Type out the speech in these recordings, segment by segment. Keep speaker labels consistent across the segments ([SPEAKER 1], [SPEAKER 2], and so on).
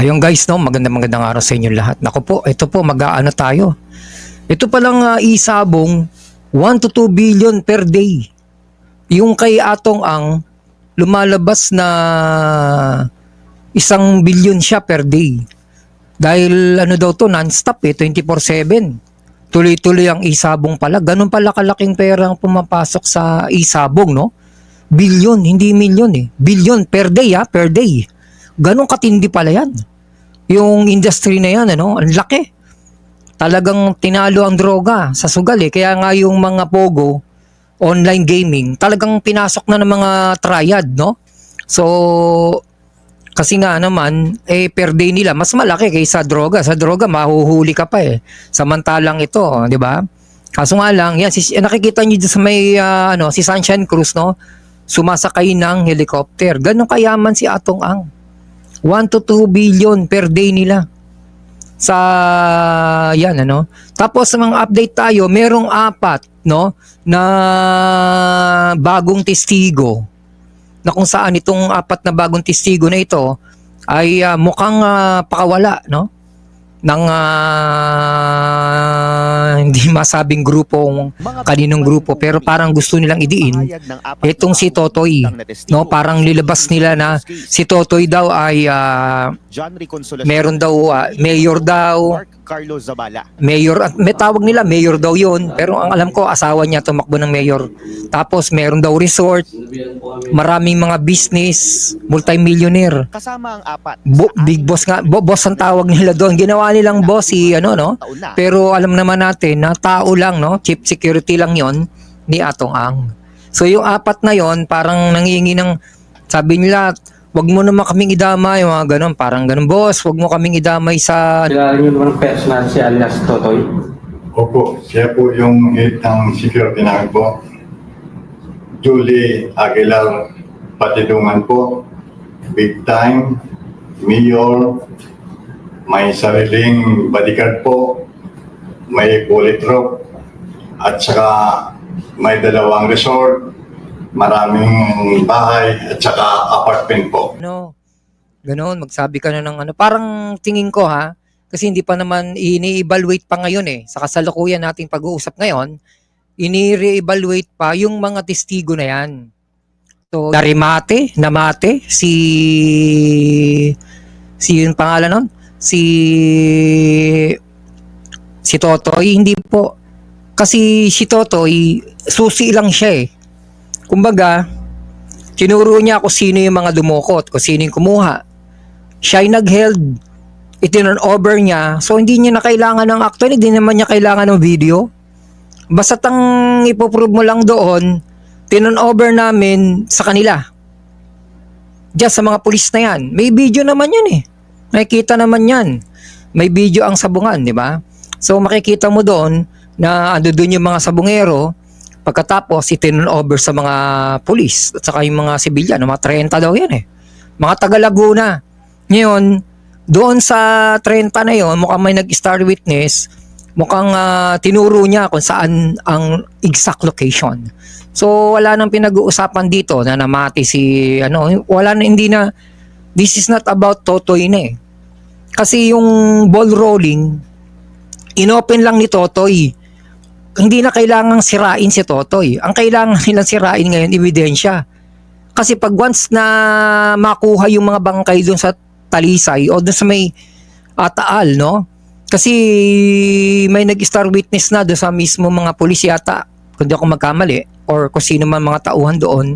[SPEAKER 1] Ayun guys, no, magandang araw sa inyo lahat. Naku po, ito po mag-aano tayo. Ito palang isabong 1 to 2 billion per day. Yung kay Atong Ang lumalabas na 1 billion siya per day. Dahil ano daw to, non-stop 24/7. Tuloy-tuloy ang isabong pala. Ganun pala kalaking pera ang pumapasok sa isabong, no? Billion, hindi million eh. Billion per day per day. Ganun katindi pala yan. Yung industry na yan, ano, ang laki. Talagang tinalo ang droga sa sugal eh. Kaya nga yung mga pogo, online gaming, talagang pinasok na ng mga triad, no? So, kasi nga naman, per day nila, mas malaki kaysa droga. Sa droga, mahuhuli ka pa eh. Samantalang ito, di ba? Kaso nga lang, yan, nakikita nyo sa may, si Sunshine Cruz, no? Sumasakay ng helicopter. Ganun kayaman si Atong Ang. 1 to 2 billion per day nila. Sa, yan, ano. Tapos, sa mga update tayo, merong 4, no? Na bagong testigo. Na kung saan itong 4 na bagong testigo na ito ay mukhang pakawala, no? Ng hindi masabing grupong kaninong grupo, pero parang gusto nilang idiin itong si Totoy, no? Parang nilabas nila na si Totoy daw ay meron daw mayor daw, mayor, at may tawag nila mayor daw yun, pero ang alam ko asawa niya tumakbo ng mayor. Tapos meron daw resort, maraming mga business, multi-millionaire.
[SPEAKER 2] Kasama ang 4.
[SPEAKER 1] Big boss nga, boss ang tawag nila doon. Ginawa nilang boss si ano, no? Pero alam naman natin na tao lang, no? Chief security lang yon ni Atong Ang. So yung 4 na yon parang nangihingi ng, sabi nila, wag mo naman kaming idamay, mga ganun, parang ganun, boss, wag mo kaming idamay sa...
[SPEAKER 3] Kilala niyo naman personal si alias Totoy?
[SPEAKER 4] Opo, siya po yung head ng security namin po. Julie Aguilar Patidungan po. Big time, mayor, may sariling bodyguard po, may bullet drop, at saka may 2 resort, maraming bahay, at saka apartment po.
[SPEAKER 1] No, ganun, magsabi ka na ng ano. Parang tingin ko kasi hindi pa naman ini-evaluate pa ngayon eh. Sa kasalukuyan nating pag-uusap ngayon, ini-re-evaluate pa yung mga testigo na yan. So, namate, si yung pangalan nun? Si Totoy, hindi po. Kasi si Totoy, susi lang siya eh. Kumbaga, tinuro niya kung sino yung mga dumukot, kung sino yung kumuha. Siya yung nag-held, itinurn over niya, so hindi niya na kailangan ng actually, hindi naman niya kailangan ng video. Basta ang ipoprove mo lang doon, tinurn over namin sa kanila. Just sa mga pulis na yan. May video naman yan eh. Nakikita naman yan. May video ang sabungan, di ba? So makikita mo doon na ando doon yung mga sabungero. Pagkatapos, itinurn over sa mga pulis at saka yung mga sibilyan, mga 30 daw yan eh. Mga taga Laguna. Ngayon, doon sa 30 na yon, mukhang may nag-star witness, mukhang tinuro niya kung saan ang exact location. So, wala nang pinag-uusapan dito na namati si, wala na, hindi na, this is not about Totoy na eh. Kasi yung ball rolling, inopen lang ni Totoy. Hindi na kailangang sirain si Totoy. Ang kailangan nilang sirain ngayon, ebidensya. Kasi pag once na makuha yung mga bangkay doon sa Talisay o doon sa may Taal, no? Kasi may nag-star witness na doon sa mismo mga pulis yata, kung di ako magkamali, or kung sino man mga tauhan doon,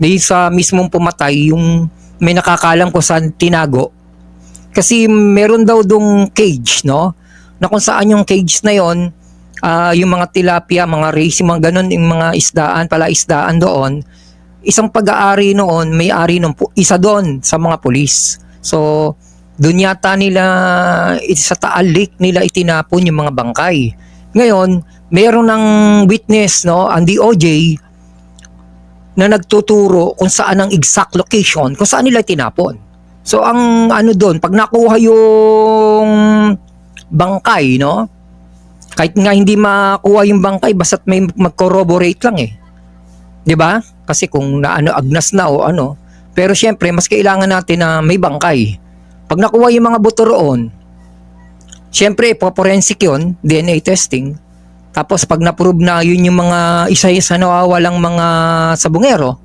[SPEAKER 1] dahil sa mismong pumatay, yung may nakakalam kung saan tinago. Kasi meron daw dong cage, no? Na kung saan yung cage na yon, yung mga tilapia, mga race, mga ganun, yung mga isdaan, palaisdaan doon, isang pag-aari noon, may-ari ng isa doon sa mga pulis. So, doon yata nila, sa Taal Lake nila itinapon yung mga bangkay. Ngayon, meron ng witness, no, ang DOJ, na nagtuturo kung saan ang exact location, kung saan nila itinapon. So, ang ano doon, pag nakuha yung bangkay, no, kahit nga hindi makuha yung bangkay, basta't may mag-corroborate lang eh. 'Di ba? Kasi kung agnas na o ano. Pero syempre, mas kailangan natin na may bangkay Pag nakuha yung mga buto roon, syempre, forensic yun, DNA testing. Tapos pag na-prove na yun yung mga isa-isa nawawalang mga sabungero,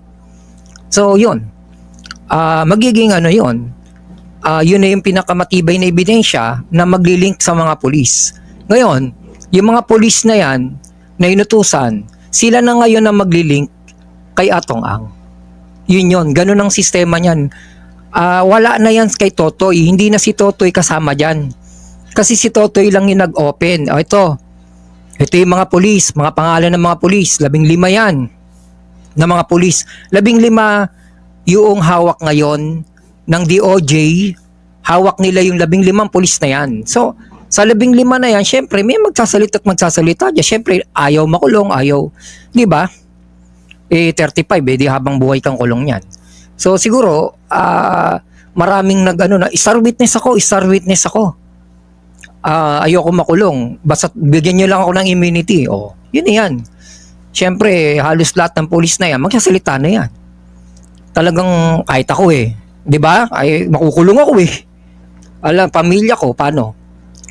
[SPEAKER 1] so yun, magiging ano yun, yun na yung pinakamatibay na ebidensya na maglilink sa mga pulis. Ngayon, yung mga pulis na yan, na inutusan, sila na ngayon na maglilink kay Atong Ang. Yun yun, ganun ang sistema niyan. Wala na yan kay Totoy, hindi na si Totoy kasama dyan. Kasi si Totoy lang yung nag-open. Ito yung mga pulis, mga pangalan ng mga pulis, 15 yan na mga pulis. 15 yung hawak ngayon ng DOJ, hawak nila yung 15 pulis na yan. So, sa 15 na yan, syempre may magsasalita at magsasalita dyan. Syempre, ayaw makulong, ayaw. Di ba? 35, di habang buhay kang kulong yan. So, siguro, maraming star witness ako. Ayoko makulong. Basta bigyan nyo lang ako ng immunity. Yun yan. Siyempre, halos lahat ng pulis na yan, magsasalita na yan. Talagang kahit ako di ba? Ay, makukulong ako Alam, pamilya ko, paano?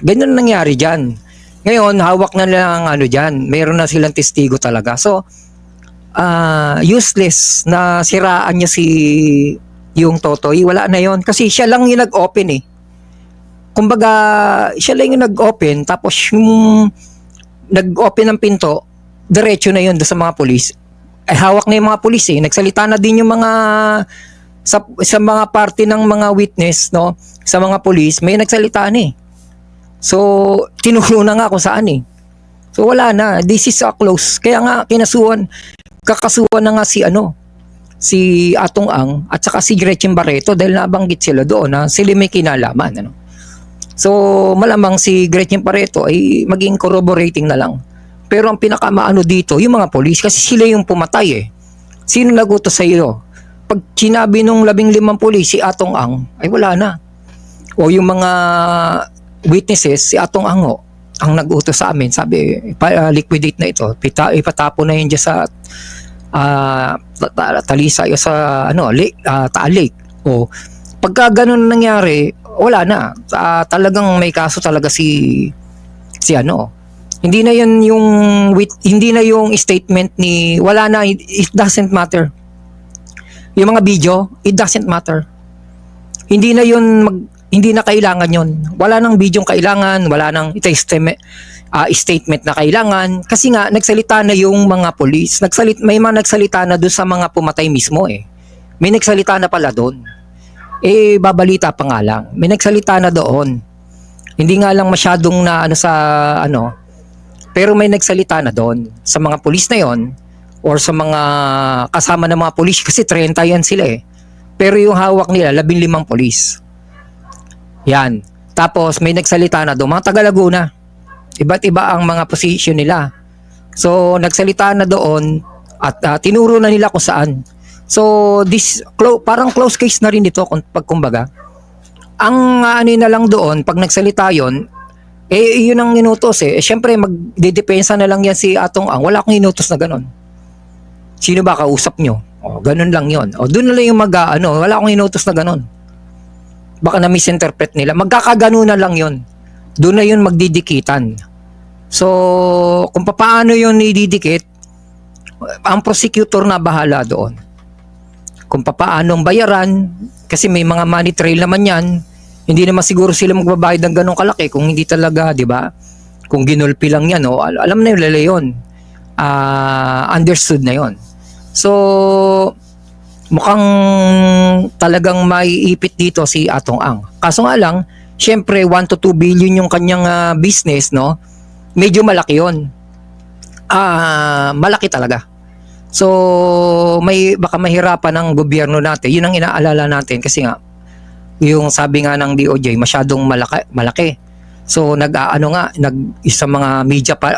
[SPEAKER 1] Ganyan nangyari dyan. Ngayon, hawak na lang dyan. Meron na silang testigo talaga. So, useless na siraan niya yung Totoy. Wala na yon kasi siya lang yung nag-open Kumbaga, siya lang yung nag-open, tapos yung nag-open ng pinto, diretso na yun sa mga pulis. Hawak na yung mga pulis Nagsalita na din yung mga, sa mga party ng mga witness, no? Sa mga pulis, may nagsalita So, tinuro na nga kung saan So, wala na. This is close. Kaya nga, kakasuhan na nga si Atong Ang, at saka si Gretchen Barreto, dahil nabanggit sila doon na sila may kinalaman, So, malamang si Gretchen Barreto ay maging corroborating na lang. Pero ang pinakamaano dito, yung mga polis, kasi sila yung pumatay Sino nagutos sa iyo? Pag sinabi nung 15 polis, si Atong Ang, ay wala na. O yung mga witnesses, si Atong Ang ang nag-utos sa amin. Sabi, liquidate na ito. Ipatapo na yun dyan sa Talisay o sa Taal Lake. O, pagka ganun nangyari, wala na. Talagang may kaso talaga si Hindi na yan hindi na yung statement wala na, it doesn't matter. Yung mga video, it doesn't matter. Hindi na kailangan yon. Wala nang bidyong kailangan, wala nang statement na kailangan kasi nga nagsalita na yung mga pulis. May mga nagsalita na doon sa mga pumatay mismo May nagsalita na pala doon. Babalita pa nga lang. May nagsalita na doon. Hindi nga lang masyadong pero may nagsalita na doon sa mga pulis na yon or sa mga kasama ng mga pulis kasi 30 yan sila Pero yung hawak nila 15 pulis. Yan. Tapos may nagsalita na doon mga taga Laguna. Iba't iba ang mga position nila. So nagsalita na doon at tinuro na nila kung saan. So parang close case na rin ito kumbaga. Ang na lang doon pag nagsalita yon, yun ang inutos syempre magdedepensa na lang yan si Atong Ang. Wala akong inutos na ganon. Sino ba kausap nyo? Ganon lang yon. Doon na lang yung wala akong inutos na ganon. Baka na misinterpret nila. Magkakagano na lang yon. Doon na yun magdidikitan. So kung paano yun ididikit, ang prosecutor na bahala doon. Kung paanong bayaran, kasi may mga money trail naman yan, hindi naman siguro sila magbabayad ng ganong kalaki kung hindi talaga, di ba? Kung ginulpi lang yan, alam na yung lalayon. Understood na yon. So, mukhang talagang maiipit dito si Atong Ang. Kaso nga lang, syempre 1 to 2 billion yung kanyang business, no? Medyo malaki yon. Malaki talaga. So, baka mahirapan ng gobyerno natin. Yun ang inaalala natin kasi nga, yung sabi nga ng DOJ, masyadong malaki. So, sa mga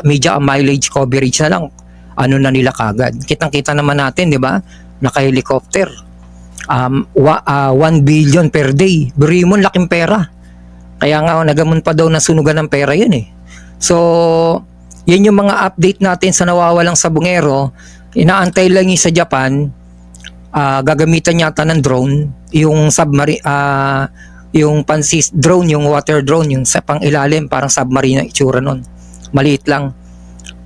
[SPEAKER 1] media mileage coverage na lang, na nila kagad. Kitang-kita naman natin, di ba? Naka-helicopter. 1 billion per day. Birimon, laking pera. Kaya nga, nagamon pa daw na sunugan ng pera yun So, yan yung mga update natin sa nawawalang sabungero. Inaantay lang yung sa Japan, gagamitan yata ng drone, yung submarine, yung pansis drone, yung water drone, yung sa pang ilalim, parang submarine ang itsura nun. Maliit lang.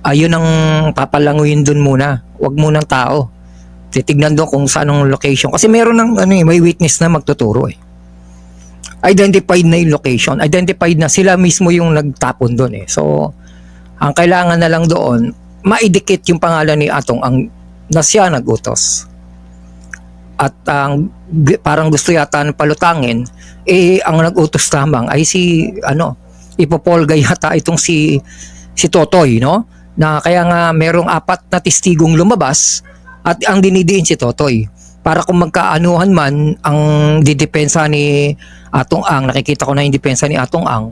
[SPEAKER 1] Ayun ang papalanguyin dun muna. Wag munang tao. Titignan doon kung saan ang location. Kasi meron ng may witness na magtuturo eh. Identified na yung location. Identified na sila mismo yung nagtapon doon eh. So, ang kailangan na lang doon, maidikit yung pangalan ni Atong ang na siya nagutos. At ang parang gusto yata ng palutangin, ang nagutos lamang ay si ipopolga yata itong si Totoy, no? Na kaya nga merong 4 na testigong lumabas at ang dinidiin si Totoy. Para kung magkaanuhan man ang didepensa ni Atong Ang, nakikita ko na yung depensa ni Atong Ang,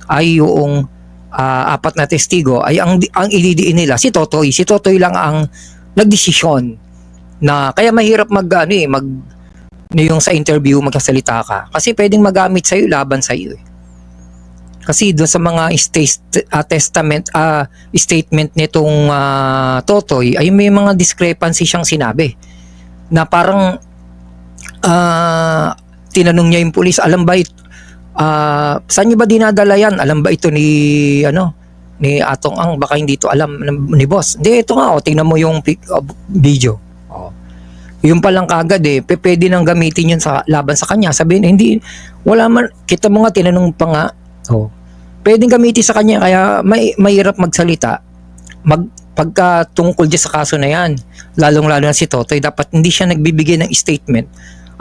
[SPEAKER 1] ay yung 4 na testigo ay ang ididiin nila si Totoy. Si Totoy lang ang nagdesisyon na kaya mahirap yung sa interview magkasalita ka kasi pwedeng magamit sa iyo laban sa iyo. Kasi doon sa mga statement nitong Totoy ay may mga discrepancy siyang sinabi na parang tinanong niya yung pulis, alam ba saan niyo ba dinadala yan? Alam ba ito ni Atong Ang? Baka hindi to alam ni boss. Hindi, ito nga, tingnan mo yung video. Yung palang kagad pwede nang gamitin yun sa laban sa kanya. Sabihin, hindi, wala man, kita mo nga, tinanong pa nga, pwedeng gamitin sa kanya, kaya mahirap magsalita. Pagka tungkol dyan sa kaso na yan, lalong-lalo na si Totoy, dapat hindi siya nagbibigay ng statement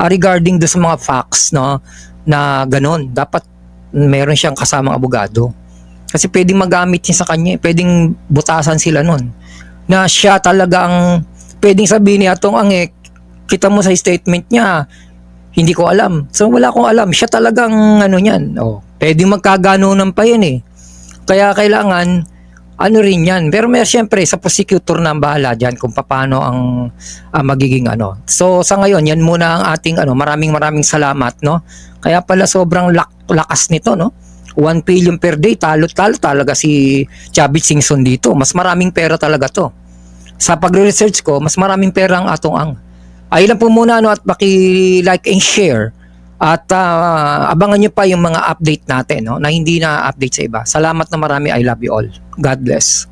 [SPEAKER 1] regarding do sa mga facts, no, na ganon. Dapat meron siyang kasamang abogado. Kasi pwedeng magamit niya sa kanya, pwedeng butasan sila nun. Na siya talaga ang, pwedeng sabihin ni Atong Ang kita mo sa statement niya, hindi ko alam. So wala akong alam. Siya talagang niyan. Pwedeng magkaganunan pa yan eh. Kaya kailangan rin yan. Pero siyempre sa prosecutor na ang bahala dyan kung paano ang magiging So sa ngayon, yan muna ang ating maraming salamat, no. Kaya pala sobrang lakas nito, no. 1 billion per day, talo talaga si Chavit Singson dito. Mas maraming pera talaga to. Sa pagre-research ko, mas maraming pera ang Atong Ang. Ayun lang po muna at paki-like and share at abangan nyo pa yung mga update natin, no, na hindi na update sa iba. Salamat na marami. I love you all. God bless.